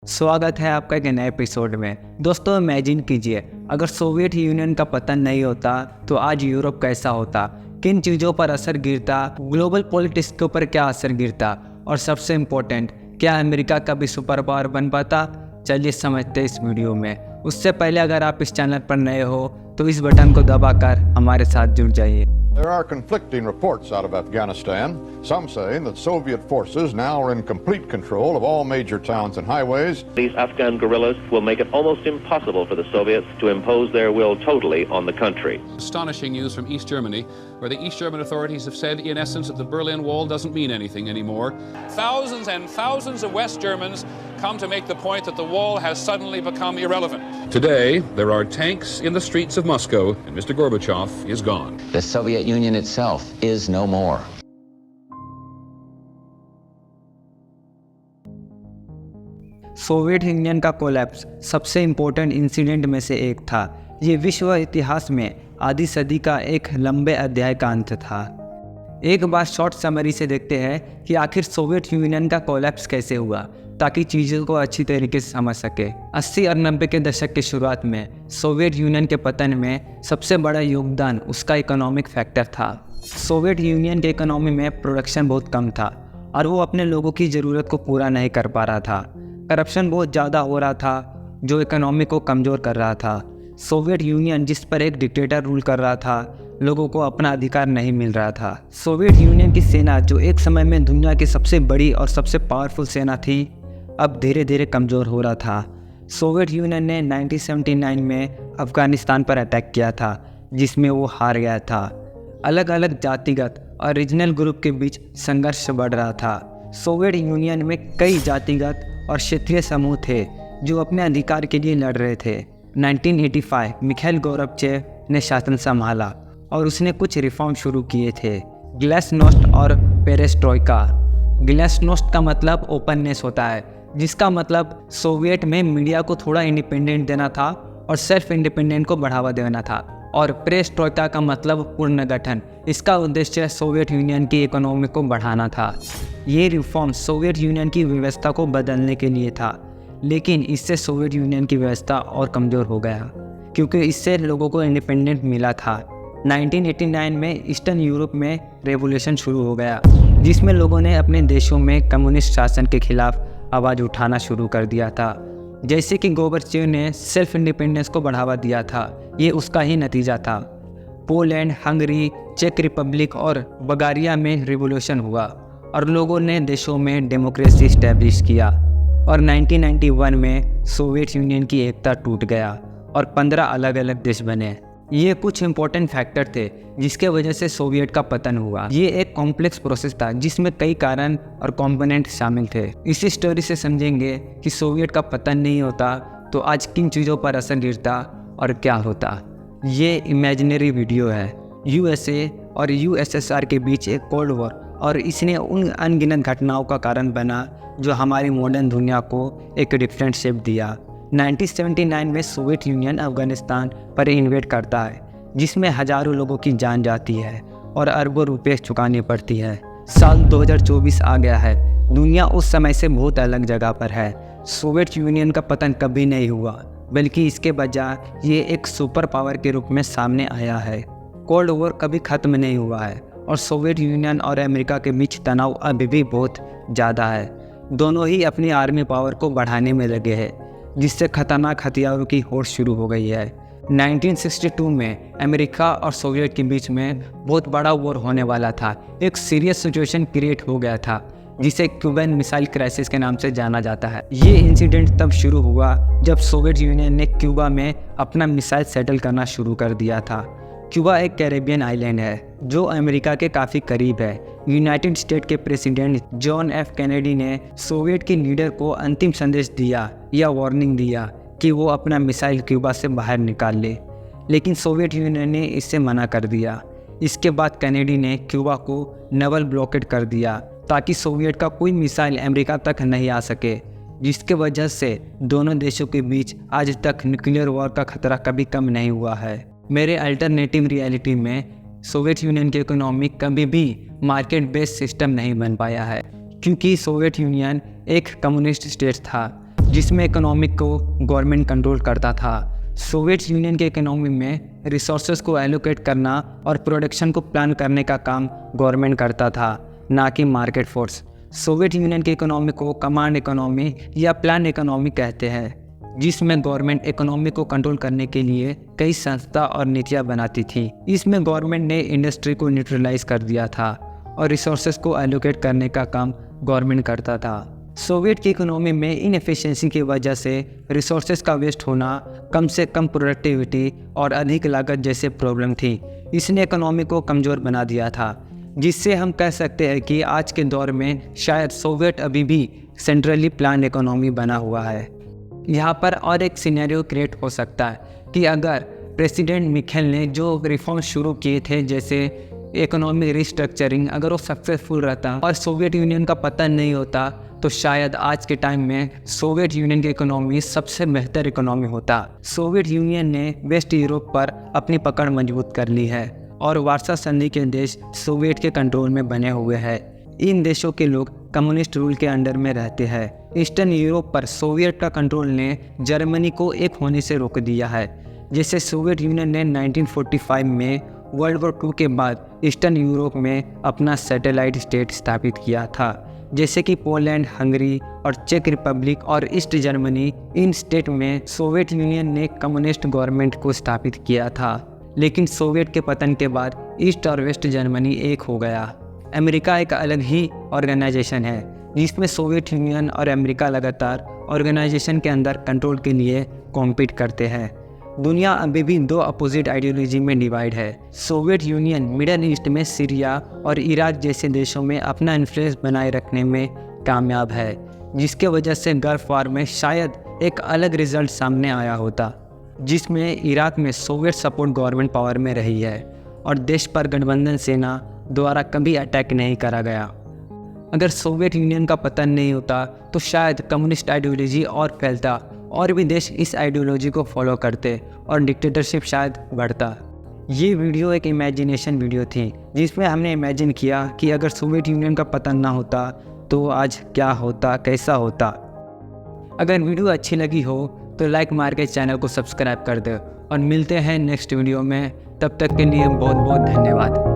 स्वागत है आपका एक नए एपिसोड में। दोस्तों इमेजिन कीजिए, अगर सोवियत यूनियन का पतन नहीं होता तो आज यूरोप कैसा होता, किन चीज़ों पर असर गिरता, ग्लोबल पॉलिटिक्स के ऊपर क्या असर गिरता और सबसे इम्पोर्टेंट, क्या अमेरिका कभी सुपर पावर बन पाता। चलिए समझते इस वीडियो में। उससे पहले अगर आप इस चैनल पर नए हो तो इस बटन को दबाकर हमारे साथ जुड़ जाइए। There are conflicting reports out of Afghanistan, some saying that Soviet forces now are in complete control of all major towns and highways. These Afghan guerrillas will make it almost impossible for the Soviets to impose their will totally on the country. Astonishing news from East Germany, where the East German authorities have said, in essence, that the Berlin Wall doesn't mean anything anymore. Thousands and thousands of West Germans come to make the point that the wall has suddenly become irrelevant. Today, there are tanks in the streets of Moscow, and Mr. Gorbachev is gone. The Soviet Union itself is no more. Soviet union का collapse सबसे important incident में से एक था। ये विश्व इतिहास में आधी सदी का एक लंबे अध्याय का अंत था। एक बार शॉर्ट समरी से देखते हैं कि आखिर सोवियत यूनियन का कोलैप्स कैसे हुआ, ताकि चीज़ों को अच्छी तरीके से समझ सके। 80 और 90 के दशक की शुरुआत में सोवियत यूनियन के पतन में सबसे बड़ा योगदान उसका इकोनॉमिक फैक्टर था। सोवियत यूनियन के इकोनॉमी में प्रोडक्शन बहुत कम था और वो अपने लोगों की ज़रूरत को पूरा नहीं कर पा रहा था। करप्शन बहुत ज़्यादा हो रहा था जो इकोनॉमी को कमज़ोर कर रहा था। सोवियत यूनियन जिस पर एक डिक्टेटर रूल कर रहा था, लोगों को अपना अधिकार नहीं मिल रहा था। सोवियत यूनियन की सेना जो एक समय में दुनिया की सबसे बड़ी और सबसे पावरफुल सेना थी, अब धीरे धीरे कमज़ोर हो रहा था। सोवियत यूनियन ने 1979 में अफ़गानिस्तान पर अटैक किया था, जिसमें वो हार गया था। अलग अलग जातिगत और रीजनल ग्रुप के बीच संघर्ष बढ़ रहा था। सोवियत यूनियन में कई जातिगत और क्षेत्रीय समूह थे जो अपने अधिकार के लिए लड़ रहे थे। 1985 मिखाइल गोर्बाचेव ने शासन संभाला और उसने कुछ रिफॉर्म शुरू किए थे, ग्लासनोस्ट और पेरेस्ट्रोइका। ग्लासनोस्ट का मतलब ओपननेस होता है, जिसका मतलब सोवियत में मीडिया को थोड़ा इंडिपेंडेंट देना था और सेल्फ इंडिपेंडेंट को बढ़ावा देना था। और पेरेस्ट्रोइका का मतलब पुनर्गठन। इसका उद्देश्य सोवियत यूनियन की इकोनॉमी को बढ़ाना था। ये रिफॉर्म सोवियत यूनियन की व्यवस्था को बदलने के लिए था, लेकिन इससे सोवियत यूनियन की व्यवस्था और कमज़ोर हो गया, क्योंकि इससे लोगों को इंडिपेंडेंट मिला था। 1989 में ईस्टर्न यूरोप में रेवोल्यूशन शुरू हो गया, जिसमें लोगों ने अपने देशों में कम्युनिस्ट शासन के खिलाफ आवाज़ उठाना शुरू कर दिया था। जैसे कि गोर्बाचेव ने सेल्फ इंडिपेंडेंस को बढ़ावा दिया था, ये उसका ही नतीजा था। पोलैंड, हंगरी, चेक रिपब्लिक और बल्गारिया में रिवॉल्यूशन हुआ और लोगों ने देशों में डेमोक्रेसी इस्टेब्लिश किया। और 1991 में सोवियत यूनियन की एकता टूट गया और 15 अलग अलग देश बने। ये कुछ इंपॉर्टेंट फैक्टर थे जिसके वजह से सोवियत का पतन हुआ। ये एक कॉम्प्लेक्स प्रोसेस था जिसमें कई कारण और कंपोनेंट शामिल थे। इसी स्टोरी से समझेंगे कि सोवियत का पतन नहीं होता तो आज किन चीज़ों पर असर गिरता और क्या होता। ये इमेजिनरी वीडियो है। यूएसए और यूएसएसआर के बीच एक कोल्ड वॉर, और इसने उन अनगिनत घटनाओं का कारण बना जो हमारी मॉडर्न दुनिया को एक डिफरेंट शेप दिया। 1979 में सोवियत यूनियन अफ़गानिस्तान पर इन्वेड करता है, जिसमें हज़ारों लोगों की जान जाती है और अरबों रुपए चुकानी पड़ती है। साल 2024 आ गया है। दुनिया उस समय से बहुत अलग जगह पर है। सोवियत यूनियन का पतन कभी नहीं हुआ, बल्कि इसके बजाय ये एक सुपर पावर के रूप में सामने आया है। कोल्ड वॉर कभी ख़त्म नहीं हुआ है और सोवियत यूनियन और अमेरिका के बीच तनाव अभी भी बहुत ज़्यादा है। दोनों ही अपनी आर्मी पावर को बढ़ाने में लगे हैं, जिससे खतरनाक हथियारों की होड़ शुरू हो गई है। 1962 में अमेरिका और सोवियत के बीच में बहुत बड़ा वॉर होने वाला था। एक सीरियस सिचुएशन क्रिएट हो गया था, जिसे क्यूबन मिसाइल क्राइसिस के नाम से जाना जाता है। ये इंसिडेंट तब शुरू हुआ जब सोवियत यूनियन ने क्यूबा में अपना मिसाइल सेटल करना शुरू कर दिया था। क्यूबा एक कैरेबियन आइलैंड है जो अमेरिका के काफ़ी करीब है। यूनाइटेड स्टेट के प्रेसिडेंट जॉन एफ कैनेडी ने सोवियत के लीडर को अंतिम संदेश दिया या वार्निंग दिया कि वो अपना मिसाइल क्यूबा से बाहर निकाल ले, लेकिन सोवियत यूनियन ने इससे मना कर दिया। इसके बाद कैनेडी ने क्यूबा को नेवल ब्लॉकेट कर दिया ताकि सोवियत का कोई मिसाइल अमेरिका तक नहीं आ सके, जिसके वजह से दोनों देशों के बीच आज तक न्यूक्लियर वॉर का खतरा कभी कम नहीं हुआ है। मेरे अल्टरनेटिव रियलिटी में सोवियत यूनियन की इकोनॉमी कभी भी मार्केट बेस्ड सिस्टम नहीं बन पाया है, क्योंकि सोवियत यूनियन एक कम्युनिस्ट स्टेट था जिसमें इकोनॉमिक को गवर्नमेंट कंट्रोल करता था। सोवियत यूनियन के इकोनॉमी में रिसोर्सेज को एलोकेट करना और प्रोडक्शन को प्लान करने का काम गवर्नमेंट करता था, ना कि मार्केट फोर्स। सोवियत यूनियन की इकोनॉमी को कमांड इकोनॉमी या प्लान इकोनॉमी कहते हैं, जिसमें गवर्नमेंट इकोनॉमी को कंट्रोल करने के लिए कई संस्था और नीतियां बनाती थी। इसमें गवर्नमेंट ने इंडस्ट्री को न्यूट्रलाइज कर दिया था और रिसोर्सेज को एलोकेट करने का काम गवर्नमेंट करता था। सोवियत की इकोनॉमी में इनएफिशिएंसी की वजह से रिसोर्सेज का वेस्ट होना, कम से कम प्रोडक्टिविटी और अधिक लागत जैसे प्रॉब्लम थी। इसने इकोनॉमी को कमज़ोर बना दिया था, जिससे हम कह सकते हैं कि आज के दौर में शायद सोवियत अभी भी सेंट्रली प्लान इकोनॉमी बना हुआ है। यहाँ पर और एक सिनेरियो क्रिएट हो सकता है कि अगर प्रेसिडेंट मिखेल ने जो रिफॉर्म शुरू किए थे, जैसे इकोनॉमिक रिस्ट्रक्चरिंग, अगर वो सक्सेसफुल रहता और सोवियत यूनियन का पतन नहीं होता, तो शायद आज के टाइम में सोवियत यूनियन की इकोनॉमी सबसे बेहतर इकोनॉमी होता। सोवियत यूनियन ने वेस्ट यूरोप पर अपनी पकड़ मजबूत कर ली है और वार्सा संधि के देश सोवियत के कंट्रोल में बने हुए हैं। इन देशों के लोग कम्युनिस्ट रूल के अंडर में रहते हैं। ईस्टर्न यूरोप पर सोवियत का कंट्रोल ने जर्मनी को एक होने से रोक दिया है। जैसे सोवियत यूनियन ने 1945 में वर्ल्ड वॉर 2 के बाद ईस्टर्न यूरोप में अपना सैटेलाइट स्टेट स्थापित किया था, जैसे कि पोलैंड, हंगरी और चेक रिपब्लिक और ईस्ट जर्मनी। इन स्टेट में सोवियत यूनियन ने कम्युनिस्ट गवर्नमेंट को स्थापित किया था, लेकिन सोवियत के पतन के बाद ईस्ट और वेस्ट जर्मनी एक हो गया। अमेरिका एक अलग ही ऑर्गेनाइजेशन है, जिसमें सोवियत यूनियन और अमेरिका लगातार ऑर्गेनाइजेशन के अंदर कंट्रोल के लिए कॉम्पीट करते हैं। दुनिया अभी भी दो अपोजिट आइडियोलॉजी में डिवाइड है। सोवियत यूनियन मिडल ईस्ट में सीरिया और इराक जैसे देशों में अपना इन्फ्लुएंस बनाए रखने में कामयाब है, जिसके वजह से गल्फ वार में शायद एक अलग रिजल्ट सामने आया होता, जिसमें इराक में सोवियत सपोर्ट गवर्नमेंट पावर में रही है और देश पर गठबंधन सेना द्वारा कभी अटैक नहीं करा गया। अगर सोवियत यूनियन का पतन नहीं होता तो शायद कम्युनिस्ट आइडियोलॉजी और फैलता और भी देश इस आइडियोलॉजी को फॉलो करते और डिक्टेटरशिप शायद बढ़ता। ये वीडियो एक इमेजिनेशन वीडियो थी, जिसमें हमने इमेजिन किया कि अगर सोवियत यूनियन का पतन ना होता तो आज क्या होता, कैसा होता। अगर वीडियो अच्छी लगी हो तो लाइक मार के चैनल को सब्सक्राइब कर दो और मिलते हैं नेक्स्ट वीडियो में। तब तक के लिए बहुत बहुत धन्यवाद।